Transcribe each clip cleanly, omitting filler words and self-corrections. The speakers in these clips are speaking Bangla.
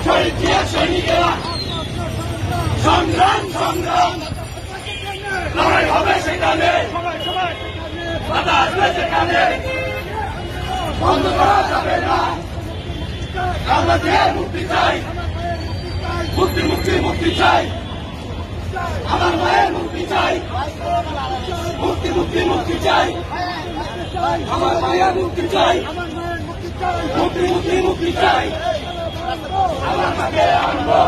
শহীদ জিয়া সৈনিকেরা সংগ্রাম সংগ্রাম লড়াই হবে সেখানে বাধা আসবে সেখানে বন্ধ করা যাবে না আমরা জিয়ার মুক্তি চাই মুক্তি মুক্তি মুক্তি চাই আমার মায়ের মুক্তি চাই মুক্তি মুক্তি মুক্তি চাই আমার মায়ের মুক্তি চাই মুক্তি মুক্তি মুক্তি চাই আমার মাকে আনবো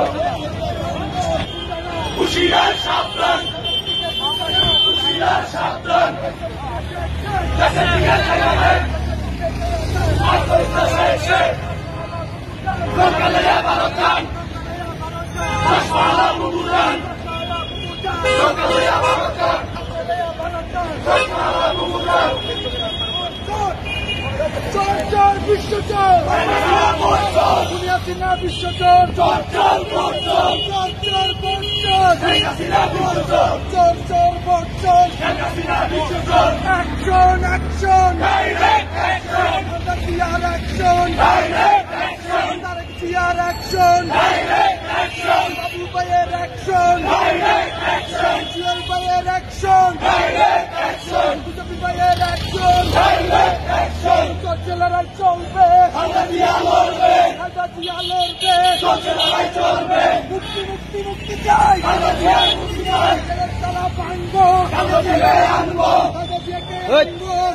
হুশিয়ার সাবধান হুশিয়ার সাবধান দেশের দিকে খেলাবে সরকারে ভারত খান মুগুরান সরকারে ভারত খান মুগুরান চর বিশ্বচর দুনিয়া সিনা বিশ্বচর চর চর অ্যাকশন অ্যাকশন জিয়ার অ্যাকশন জিয়ার অ্যাকশন বাবু ভাইয়ের অ্যাকশন জিয়ার ভাইয়ের অ্যাকশন বিজেপি ভাইয়ের অ্যাকশন চলছে লড়াই চলবে হালদা জিয়া লড়বে চলবে মুক্তি মুক্তি মুক্তি চাই তারা ভাঙবো আনবো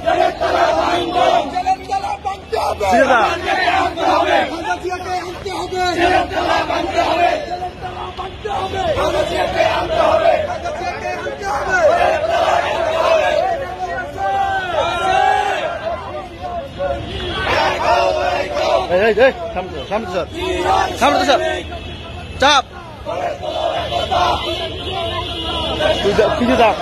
জেলের তালা ভাঙতে হবে হালদা জিয়াকে আনতে হবে ভাঙতে হবে হালদা জিয়াকে আনতে হবে সামনে স্যার চাপ পিছু চাপ